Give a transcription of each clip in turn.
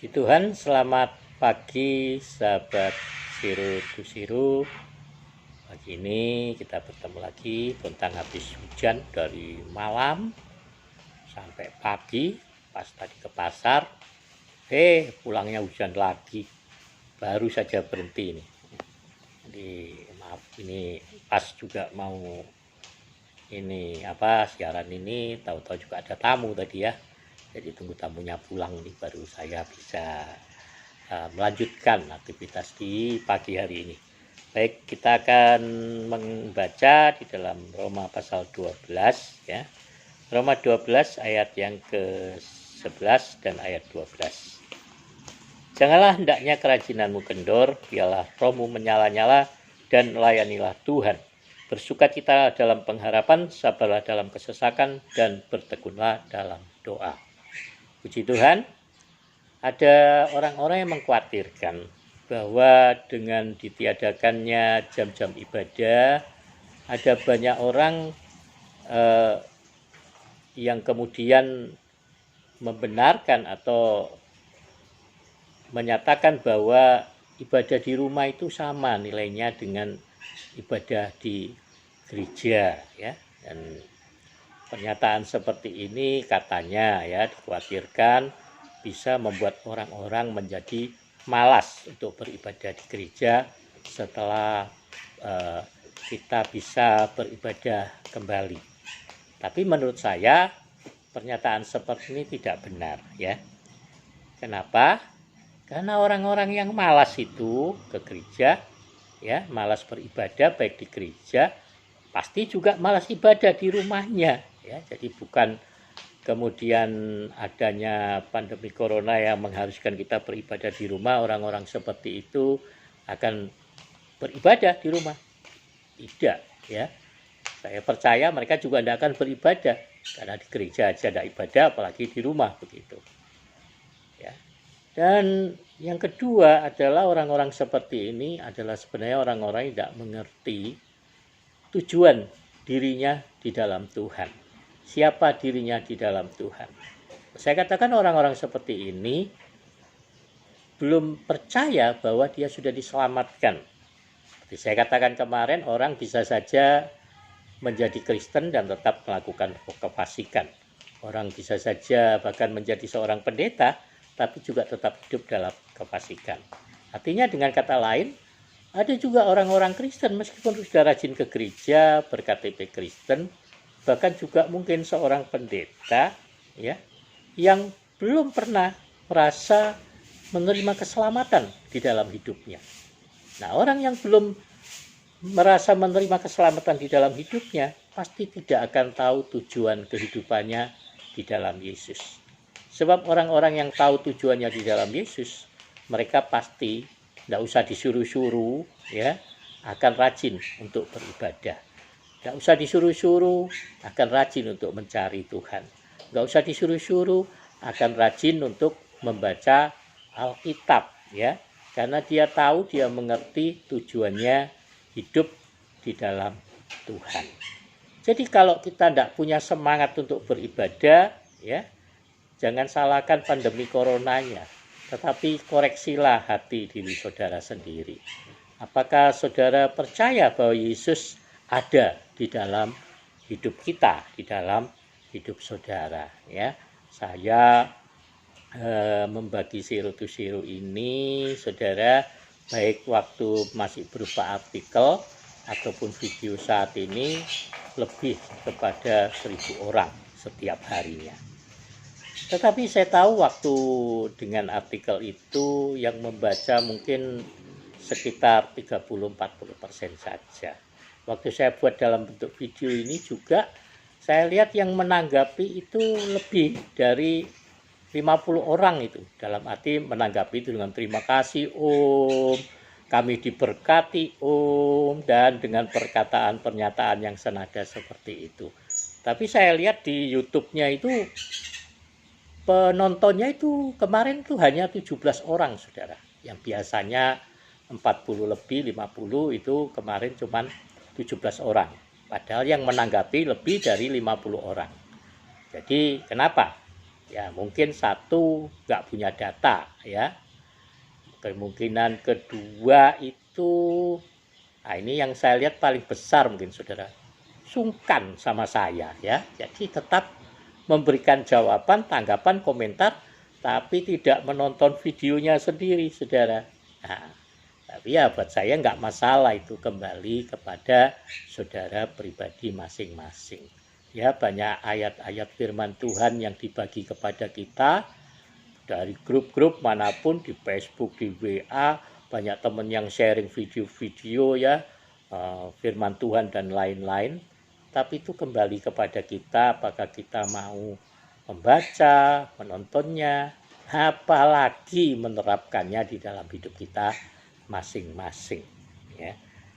Puji Tuhan, selamat pagi sahabat Zero to Zero. Pagi ini kita bertemu lagi, tentang habis hujan dari malam sampai pagi. Pas tadi ke pasar, pulangnya hujan lagi. Baru saja berhenti ini. Jadi maaf, ini pas juga mau siaran ini, tahu-tahu juga ada tamu tadi ya. Jadi tunggu tamunya pulang nih, baru saya bisa melanjutkan aktivitas di pagi hari ini. Baik, kita akan membaca di dalam Roma pasal 12 ya. Roma 12 ayat yang ke-11 dan ayat 12. Janganlah hendaknya kerajinanmu kendor, biarlah rohmu menyala-nyala dan layanilah Tuhan. Bersukacitalah dalam pengharapan, sabarlah dalam kesesakan, dan bertekunlah dalam doa. Puji Tuhan, ada orang-orang yang mengkhawatirkan bahwa dengan ditiadakannya jam-jam ibadah, ada banyak orang yang kemudian membenarkan atau menyatakan bahwa ibadah di rumah itu sama nilainya dengan ibadah di gereja ya. Dan pernyataan seperti ini katanya ya dikhawatirkan bisa membuat orang-orang menjadi malas untuk beribadah di gereja setelah kita bisa beribadah kembali. Tapi menurut saya pernyataan seperti ini tidak benar ya. Kenapa? Karena orang-orang yang malas itu ke gereja ya, malas beribadah baik di gereja, pasti juga malas ibadah di rumahnya ya. Jadi bukan kemudian adanya pandemi corona yang mengharuskan kita beribadah di rumah, orang-orang seperti itu akan beribadah di rumah. Tidak ya. Saya percaya mereka juga tidak akan beribadah, karena di gereja aja tidak ibadah, apalagi di rumah begitu ya. Dan yang kedua adalah orang-orang seperti ini adalah sebenarnya orang-orang yang tidak mengerti tujuan dirinya di dalam Tuhan. Siapa dirinya di dalam Tuhan. Saya katakan orang-orang seperti ini belum percaya bahwa dia sudah diselamatkan. Seperti saya katakan kemarin, orang bisa saja menjadi Kristen dan tetap melakukan kefasikan. Orang bisa saja bahkan menjadi seorang pendeta, tapi juga tetap hidup dalam kefasikan. Artinya dengan kata lain, ada juga orang-orang Kristen meskipun sudah rajin ke gereja, ber-KTP Kristen, bahkan juga mungkin seorang pendeta ya, yang belum pernah merasa menerima keselamatan di dalam hidupnya. Nah, orang yang belum merasa menerima keselamatan di dalam hidupnya pasti tidak akan tahu tujuan kehidupannya di dalam Yesus. Sebab orang-orang yang tahu tujuannya di dalam Yesus, mereka pasti tidak usah disuruh-suruh ya, akan rajin untuk beribadah. Tidak usah disuruh-suruh, akan rajin untuk mencari Tuhan. Tidak usah disuruh-suruh, akan rajin untuk membaca Alkitab ya, karena dia tahu, dia mengerti tujuannya hidup di dalam Tuhan. Jadi kalau kita tidak punya semangat untuk beribadah ya, jangan salahkan pandemi coronanya, tetapi koreksilah hati diri saudara sendiri. Apakah saudara percaya bahwa Yesus ada di dalam hidup kita, di dalam hidup saudara ya. Saya membagi Zero to Zero ini saudara, baik waktu masih berupa artikel ataupun video saat ini, lebih kepada 1.000 orang setiap harinya. Tetapi saya tahu waktu dengan artikel itu yang membaca mungkin sekitar 30-40% saja. Waktu saya buat dalam bentuk video ini juga, saya lihat yang menanggapi itu lebih dari 50 orang itu. Dalam arti menanggapi itu dengan terima kasih Om, kami diberkati Om, dan dengan perkataan pernyataan yang senada seperti itu. Tapi saya lihat di YouTube-nya itu, penontonnya itu kemarin itu hanya 17 orang saudara. Yang biasanya 40 lebih, 50 itu kemarin cuman 17 orang. Padahal yang menanggapi lebih dari 50 orang. Jadi kenapa? Ya, mungkin satu nggak punya data ya. Kemungkinan kedua itu, nah ini yang saya lihat paling besar mungkin saudara, sungkan sama saya ya. Jadi tetap memberikan jawaban, tanggapan, komentar, tapi tidak menonton videonya sendiri saudara. Nah, tapi ya buat saya nggak masalah, itu kembali kepada saudara pribadi masing-masing. Ya, banyak ayat-ayat firman Tuhan yang dibagi kepada kita dari grup-grup manapun, di Facebook, di WA, banyak teman yang sharing video-video ya, firman Tuhan dan lain-lain. Tapi itu kembali kepada kita, apakah kita mau membaca, menontonnya, apalagi menerapkannya di dalam hidup kita masing-masing ya.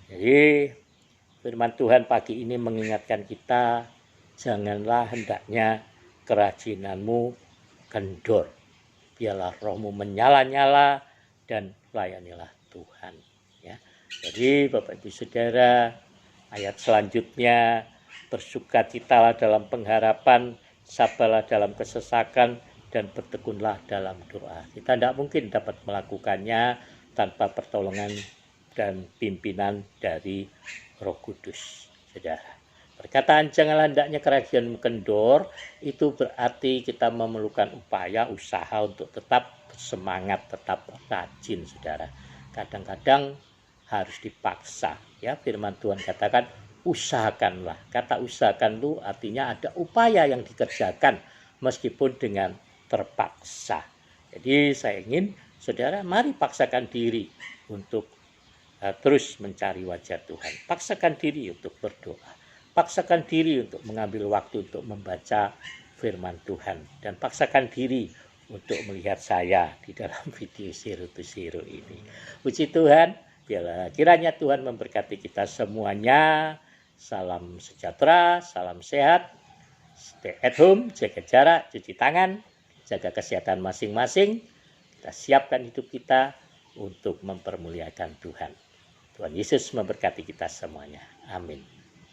Jadi firman Tuhan pagi ini mengingatkan kita, janganlah hendaknya kerajinanmu kendor, biarlah rohmu menyala-nyala dan layanilah Tuhan ya. Jadi Bapak Ibu Saudara, ayat selanjutnya, bersukacitalah dalam pengharapan, sabarlah dalam kesesakan, dan bertekunlah dalam doa. Kita tidak mungkin dapat melakukannya tanpa pertolongan dan pimpinan dari Roh Kudus, saudara. Perkataan janganlah hendaknya kerajaan kendor itu berarti kita memerlukan upaya, usaha untuk tetap semangat, tetap rajin, saudara. Kadang-kadang harus dipaksa ya. Firman Tuhan katakan usahakanlah. Kata usahakan itu artinya ada upaya yang dikerjakan meskipun dengan terpaksa. Jadi saya ingin saudara, mari paksakan diri untuk terus mencari wajah Tuhan. Paksakan diri untuk berdoa. Paksakan diri untuk mengambil waktu untuk membaca firman Tuhan. Dan paksakan diri untuk melihat saya di dalam video Zero to Zero ini. Puji Tuhan, biarlah kiranya Tuhan memberkati kita semuanya. Salam sejahtera, salam sehat, stay at home, jaga jarak, cuci tangan, jaga kesehatan masing-masing. Kita siapkan hidup kita untuk mempermuliakan Tuhan. Tuhan Yesus memberkati kita semuanya. Amin.